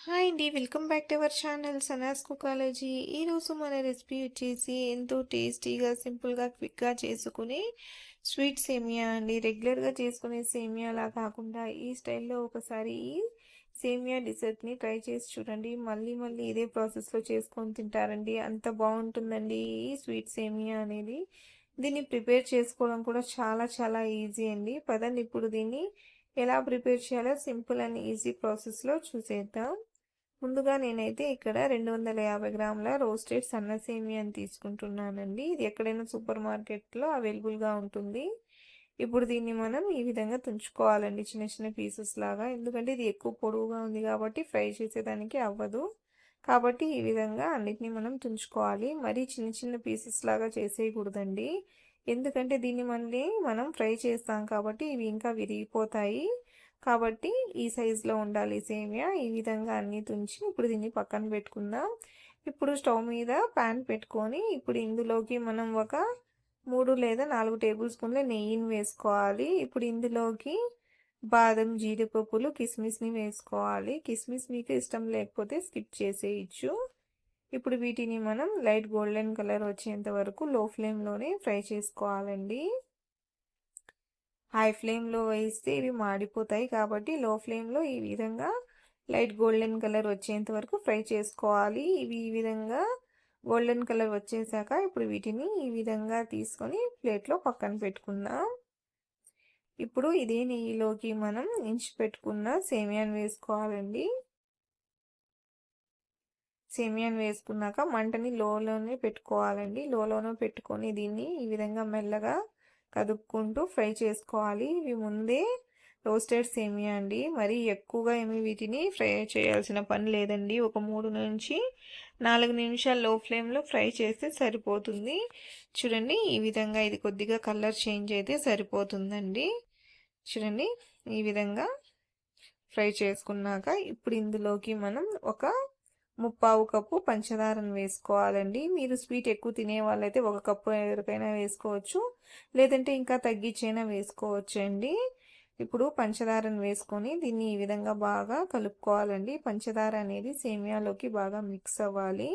Hi అండి. Welcome back to our channel Sanas కుకాలజీ. ఈరోజు మన రెసిపీ వచ్చేసి ఎంతో టేస్టీగా, సింపుల్గా, క్విక్గా చేసుకునే స్వీట్ సేమియా అండి. రెగ్యులర్గా చేసుకునే సేమియాలా కాకుండా ఈ స్టైల్లో ఒకసారి ఈ సేమియా డిజర్ట్ని ట్రై చేసి చూడండి. మళ్ళీ మళ్ళీ ఇదే ప్రాసెస్లో చేసుకొని తింటారండి. అంత బాగుంటుందండి ఈ స్వీట్ సేమియా అనేది. దీన్ని ప్రిపేర్ చేసుకోవడం కూడా చాలా చాలా ఈజీ అండి. పదండి ఇప్పుడు దీన్ని ఎలా ప్రిపేర్ చేయాలో సింపుల్ అండ్ ఈజీ ప్రాసెస్లో చూసేద్దాం. ముందుగా నేనైతే ఇక్కడ 250 గ్రాముల రోస్టెడ్ సన్న సేమియాని తీసుకుంటున్నానండి. ఇది ఎక్కడైనా సూపర్ మార్కెట్లో అవైలబుల్గా ఉంటుంది. ఇప్పుడు దీన్ని మనం ఈ విధంగా తుంచుకోవాలండి, చిన్న చిన్న పీసెస్ లాగా. ఎందుకంటే ఇది ఎక్కువ పొడవుగా ఉంది కాబట్టి ఫ్రై చేసేదానికి అవ్వదు. కాబట్టి ఈ విధంగా అన్నిటినీ మనం తుంచుకోవాలి. మరీ చిన్న చిన్న పీసెస్ లాగా చేసేయకూడదండి. ఎందుకంటే దీన్ని మళ్ళీ మనం ఫ్రై చేస్తాం కాబట్టి ఇవి ఇంకా విరిగిపోతాయి. కాబట్టి ఈ సైజులో ఉండాలి సేమియా. ఈ విధంగా అన్నీ తుంచి ఇప్పుడు దీన్ని పక్కన పెట్టుకుందాం. ఇప్పుడు స్టవ్ మీద ప్యాన్ పెట్టుకొని ఇప్పుడు ఇందులోకి మనం ఒక 3 లేదా 4 టేబుల్ స్పూన్ల నెయ్యిని వేసుకోవాలి. ఇప్పుడు ఇందులోకి బాదం, జీడిపప్పులు, కిస్మిస్ని వేసుకోవాలి. కిస్మిస్ మీకు ఇష్టం లేకపోతే స్కిప్ చేసేయచ్చు. ఇప్పుడు వీటిని మనం లైట్ గోల్డెన్ కలర్ వచ్చేంత వరకు లో ఫ్లేమ్లోనే ఫ్రై చేసుకోవాలండి. హై ఫ్లేమ్లో వేస్తే ఇవి మాడిపోతాయి కాబట్టి లో ఫ్లేమ్లో ఈ విధంగా లైట్ గోల్డెన్ కలర్ వచ్చేంత వరకు ఫ్రై చేసుకోవాలి. ఇవి ఈ విధంగా గోల్డెన్ కలర్ వచ్చేసాక ఇప్పుడు వీటిని ఈ విధంగా తీసుకొని ప్లేట్లో పక్కన పెట్టుకుందాం. ఇప్పుడు ఇదే నెయ్యిలోకి మనం ఇంచి పెట్టుకున్న సేమియాని వేసుకోవాలండి. సేమియాని వేసుకున్నాక మంటని లోలోనే పెట్టుకోవాలండి. లోలోనే పెట్టుకొని దీన్ని ఈ విధంగా మెల్లగా కదుపుకుంటూ ఫ్రై చేసుకోవాలి. ఇవి ముందే రోస్టెడ్ సేమియా అండి. మరి ఎక్కువగా ఏమి వీటిని ఫ్రై చేయాల్సిన పని లేదండి. ఒక 3 నుంచి 4 నిమిషాలు లో ఫ్లేమ్లో ఫ్రై చేస్తే సరిపోతుంది. చూడండి ఈ విధంగా ఇది కొద్దిగా కలర్ చేంజ్ అయితే సరిపోతుందండి. చూడండి ఈ విధంగా ఫ్రై చేసుకున్నాక ఇప్పుడు ఇందులోకి మనం ఒక 3/4 కప్పు పంచదారను వేసుకోవాలండి. మీరు స్వీట్ ఎక్కువ తినే వాళ్ళైతే 1 కప్పు ఎవరికైనా వేసుకోవచ్చు, లేదంటే ఇంకా తగ్గించైనా వేసుకోవచ్చు అండి. ఇప్పుడు పంచదారను వేసుకొని దీన్ని ఈ విధంగా బాగా కలుపుకోవాలండి. పంచదార అనేది సేమియాలోకి బాగా మిక్స్ అవ్వాలి.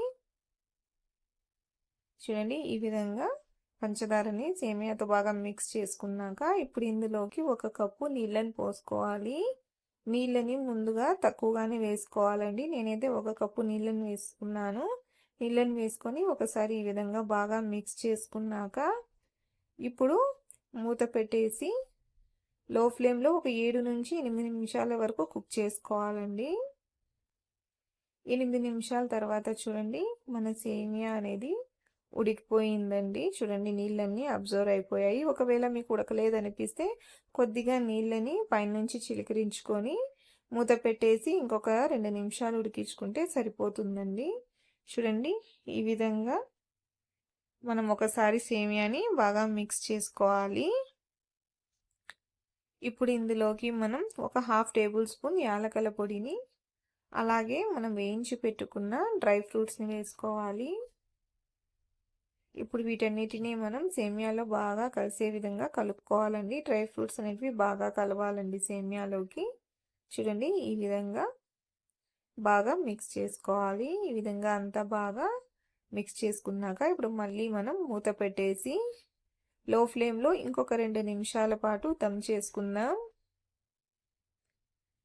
చూడండి ఈ విధంగా పంచదారని సేమియాతో బాగా మిక్స్ చేసుకున్నాక ఇప్పుడు ఇందులోకి 1 కప్పు నీళ్ళని పోసుకోవాలి. నీళ్ళని ముందుగా తక్కువగానే వేసుకోవాలండి. నేనైతే 1 కప్పు నీళ్ళని వేసుకున్నాను. నీళ్ళని వేసుకొని ఒకసారి ఈ విధంగా బాగా మిక్స్ చేసుకున్నాక ఇప్పుడు మూత పెట్టేసి లో ఫ్లేమ్లో ఒక 7 నుంచి 8 నిమిషాల వరకు కుక్ చేసుకోవాలండి. 8 నిమిషాల తర్వాత చూడండి మన సేమియా అనేది ఉడికిపోయిందండి. చూడండి నీళ్ళన్నీ అబ్జర్వ్ అయిపోయాయి. ఒకవేళ మీకు ఉడకలేదనిపిస్తే కొద్దిగా నీళ్ళని పైనుంచి చిలకరించుకొని మూత పెట్టేసి ఇంకొక 2 నిమిషాలు ఉడికించుకుంటే సరిపోతుందండి. చూడండి ఈ విధంగా మనం ఒకసారి సేమియాని బాగా మిక్స్ చేసుకోవాలి. ఇప్పుడు ఇందులోకి మనం ఒక 1/2 టేబుల్ స్పూన్ యాలకుల పొడిని, అలాగే మనం వేయించి పెట్టుకున్న డ్రై ఫ్రూట్స్ని వేసుకోవాలి. ఇప్పుడు వీటన్నిటిని మనం సేమియాలో బాగా కలిసే విధంగా కలుపుకోవాలండి. డ్రై ఫ్రూట్స్ అనేవి బాగా కలవాలండి సేమియాలోకి. చూడండి ఈ విధంగా బాగా మిక్స్ చేసుకోవాలి. ఈ విధంగా అంతా బాగా మిక్స్ చేసుకున్నాక ఇప్పుడు మళ్ళీ మనం మూత పెట్టేసి లో ఫ్లేమ్లో ఇంకొక 2 నిమిషాల పాటు దమ్ చేసుకుందాం.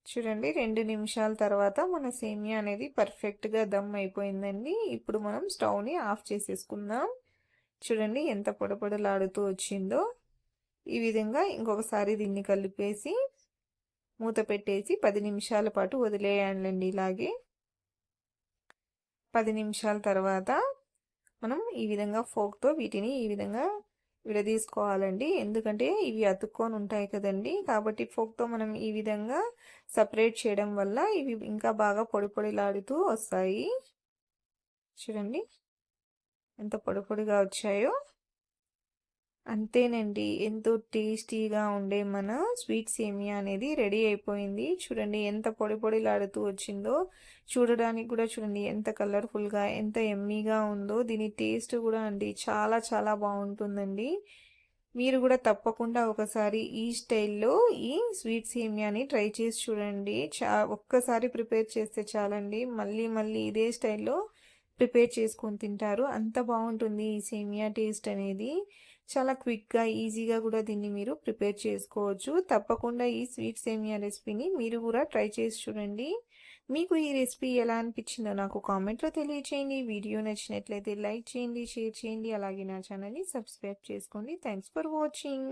చూడండి 2 నిమిషాల తర్వాత మన సేమియా అనేది పర్ఫెక్ట్గా దమ్ అయిపోయిందండి. ఇప్పుడు మనం స్టవ్ని ఆఫ్ చేసేసుకుందాం. చూడండి ఎంత పొడపొడలాడుతూ వచ్చిందో. ఈ విధంగా ఇంకొకసారి దీన్ని కలిపేసి మూత పెట్టేసి 10 నిమిషాల పాటు వదిలేయాలండి. ఇలాగే 10 నిమిషాల తర్వాత మనం ఈ విధంగా ఫోక్తో వీటిని ఈ విధంగా విడదీసుకోవాలండి. ఎందుకంటే ఇవి అతుక్కొని ఉంటాయి కదండి, కాబట్టి ఫోక్తో మనం ఈ విధంగా సపరేట్ చేయడం వల్ల ఇవి ఇంకా బాగా పొడి పొడిలాడుతూ వస్తాయి. చూడండి ఎంత పొడి పొడిగా వచ్చాయో. అంతేనండి, ఎంతో టేస్టీగా ఉండే మన స్వీట్ సేమియా అనేది రెడీ అయిపోయింది. చూడండి ఎంత పొడి పొడిలాడుతూ వచ్చిందో. చూడడానికి కూడా చూడండి ఎంత కలర్ఫుల్గా, ఎంత ఎమ్మీగా ఉందో. దీని టేస్ట్ కూడా అండి చాలా చాలా బాగుంటుందండి. మీరు కూడా తప్పకుండా ఒకసారి ఈ స్టైల్లో ఈ స్వీట్ సేమియాని ట్రై చేసి చూడండి. ఒక్కసారి ప్రిపేర్ చేస్తే చాలండి, మళ్ళీ మళ్ళీ ఇదే స్టైల్లో ప్రిపేర్ చేసుకొని తింటారు. అంత బాగుంటుంది ఈ సేమియా టేస్ట్ అనేది. చాలా క్విక్గా ఈజీగా కూడా దీన్ని మీరు ప్రిపేర్ చేసుకోవచ్చు. తప్పకుండా ఈ స్వీట్ సేమియా రెసిపీని మీరు కూడా ట్రై చేసి చూడండి. మీకు ఈ రెసిపీ ఎలా అనిపించిందో నాకు కామెంట్లో తెలియచేయండి. వీడియో నచ్చినట్లయితే లైక్ చేయండి, షేర్ చేయండి, అలాగే నా ఛానల్ని సబ్స్క్రైబ్ చేసుకోండి. Thanks for watching.